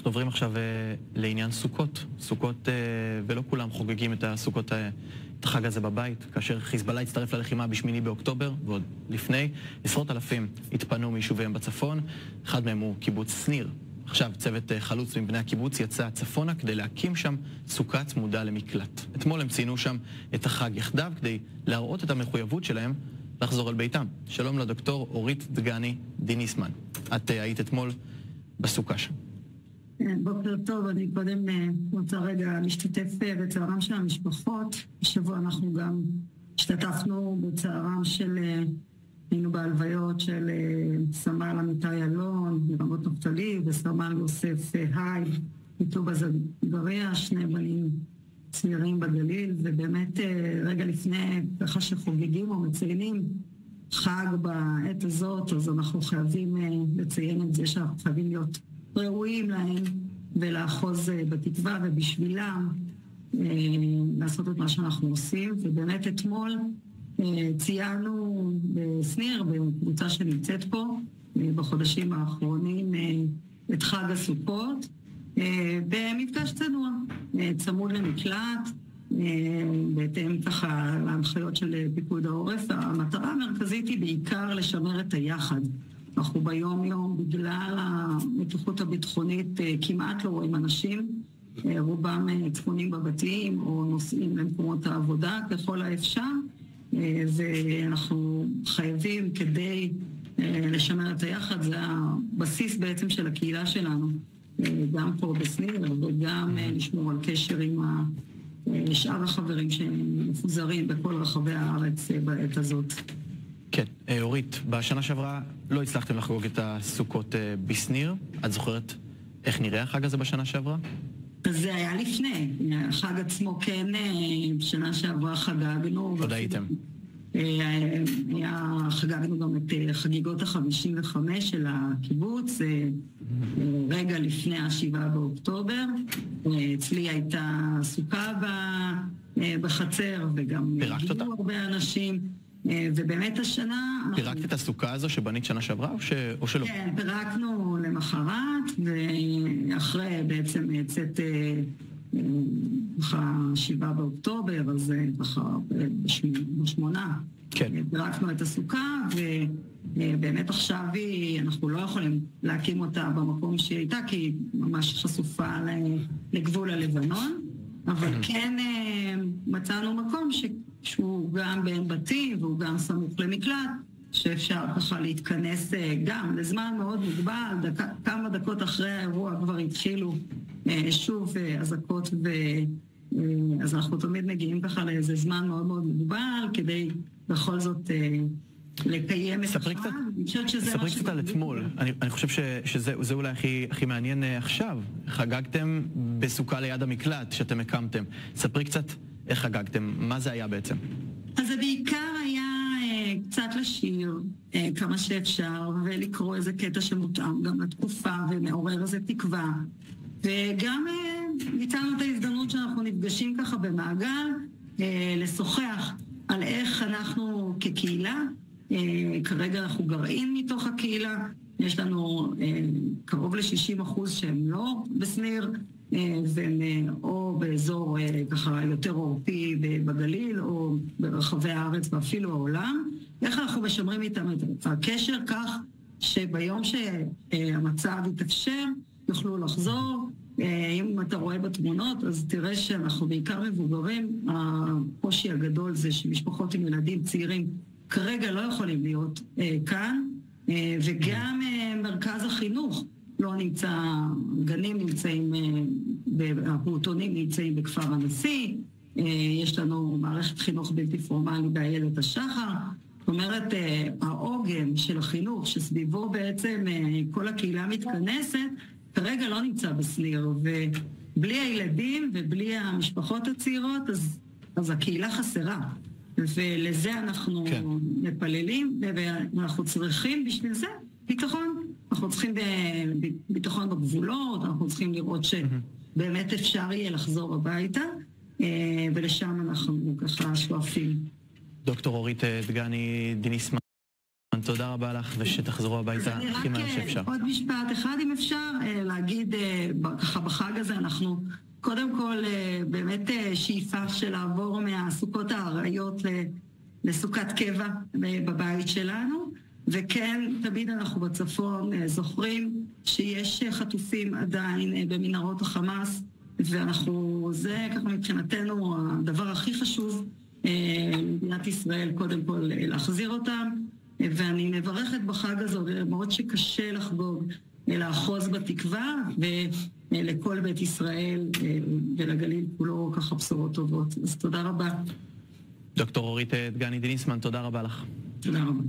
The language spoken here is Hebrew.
אנחנו עוברים עכשיו לעניין סוכות. סוכות, ולא כולם חוגגים את הסוכות, את החג הזה בבית. כאשר חיזבאללה הצטרף ללחימה ב8 באוקטובר, ועוד לפני, עשרות אלפים התפנו מיישוביהם בצפון. אחד מהם הוא קיבוץ שניר. עכשיו צוות חלוץ מבני הקיבוץ יצא צפונה כדי להקים שם סוכה צמודה למקלט. אתמול הם ציינו שם את החג יחדיו כדי להראות את המחויבות שלהם לחזור אל ביתם. שלום לדוקטור אורית דגני דיניסמן. את היית אתמול בסוכה שם. בוקר טוב, אני קודם רוצה רגע להשתתף בצערם של המשפחות. בשבוע אנחנו גם השתתפנו בצערם היינו בהלוויות של סמל אמיתי אלון, מרמות נפתלי, וסמל יוסף היי, מטובא זנגריה, שני בנים צעירים בגליל, ובאמת רגע לפני ככה שחוגגים או מציינים חג בעת הזאת, אז אנחנו חייבים לציין את זה שאנחנו חייבים להיות ראויים להם ולאחוז בתקווה ובשבילם לעשות את מה שאנחנו עושים. ובאמת אתמול ציינו בסניר, בקבוצה שנמצאת פה בחודשים האחרונים, את חג הסוכות במפגש צנוע, צמוד למקלט, בהתאם ככה להנחיות של פיקוד העורף. המטרה המרכזית היא בעיקר לשמר את היחד. אנחנו ביום יום, בגלל המתיחות הביטחונית, כמעט לא רואים אנשים, רובם צפונים בבתים או נוסעים למקומות העבודה ככל האפשר, ואנחנו חייבים כדי לשמר את היחד, זה הבסיס בעצם של הקהילה שלנו, גם פה בסניר וגם לשמור על קשר עם שאר החברים שמפוזרים בכל רחבי הארץ בעת הזאת. כן, אורית, בשנה שעברה לא הצלחתם לחגוג את הסוכות בסניר. את זוכרת איך נראה החג הזה בשנה שעברה? זה היה לפני. החג עצמו כן, בשנה שעברה חגגנו. עוד הייתם. חגגנו גם את חגיגות ה-55 של הקיבוץ, רגע לפני ה7 באוקטובר. אצלי הייתה סוכה בחצר וגם הגיעו הרבה אנשים. ובאמת השנה... פירקת את הסוכה הזו שבנית שנה שעברה או שלא? כן, פירקנו למחרת, ואחרי בעצם יצאת ה7 באוקטובר, אז ככה בשמונה. כן. פירקנו את הסוכה, ובאמת עכשיו אנחנו לא יכולים להקים אותה במקום שהיא הייתה, כי היא ממש חשופה לגבול הלבנון, אבל כן מצאנו מקום שהוא גם בין בתים והוא גם סמוך למקלט, שאפשר ככה להתכנס גם לזמן מאוד מוגבל. כמה דקות אחרי האירוע כבר התחילו שוב אזעקות, אז אנחנו תמיד מגיעים ככה לאיזה זמן מאוד מאוד מוגבל כדי בכל זאת לקיים את החג. ספרי קצת על אתמול. אני חושב שזה אולי הכי מעניין עכשיו. חגגתם בסוכה ליד המקלט שאתם הקמתם. ספרי קצת איך חגגתם, מה זה היה בעצם? אז זה בעיקר היה קצת לשיר כמה שאפשר, ולקרוא איזה קטע שמותאם גם לתקופה ומעורר איזה תקווה. וגם ניתנו את ההזדמנות שאנחנו נפגשים ככה במעגל, לשוחח על איך אנחנו כקהילה, כרגע אנחנו גרעין מתוך הקהילה, יש לנו קרוב ל-60% שהם לא בסניר, או באזור ככה יותר עורפי בגליל או ברחבי הארץ ואפילו העולם. איך אנחנו משמרים איתם את הקשר כך שביום שהמצב יתאפשר יוכלו לחזור. אם אתה רואה בתמונות אז תראה שאנחנו בעיקר מבוגרים. הקושי הגדול זה שמשפחות עם ילדים צעירים כרגע לא יכולים להיות כאן, וגם מרכז החינוך לא נמצא, גנים נמצאים, הפעוטונים נמצאים בכפר הנשיא, יש לנו מערכת חינוך בלתי פורמלי באיילת השחר. זאת אומרת, העוגן של החינוך שסביבו בעצם כל הקהילה מתכנסת, כרגע לא נמצא בסניר, ובלי הילדים ובלי המשפחות הצעירות, אז הקהילה חסרה. ולזה אנחנו מפללים, ואנחנו צריכים בשביל זה ביטחון. אנחנו צריכים ביטחון בגבולות, אנחנו צריכים לראות שבאמת אפשר יהיה לחזור הביתה, ולשם אנחנו ככה שואפים. דוקטור אורית דגני דיניסמן, תודה רבה לך, ושתחזרו הביתה הכי מהר שאפשר. עוד משפט אחד אם אפשר, להגיד ככה בחג הזה אנחנו קודם כל באמת שאיפה של לעבור מהסוכות הארעיות לסוכת קבע בבית שלנו, וכן תמיד אנחנו בצפון זוכרים שיש חטופים עדיין במנהרות החמאס, ואנחנו, זה ככה מבחינתנו הדבר הכי חשוב למדינת ישראל, קודם כל להחזיר אותם, ואני מברכת בחג הזו, למרות שקשה לחגוג, לאחוז בתקווה, ולכל בית ישראל ולגליל כולו ככה בשורות טובות. אז תודה רבה. דוקטור אורית דגני דיניסמן, תודה רבה לך. תודה רבה.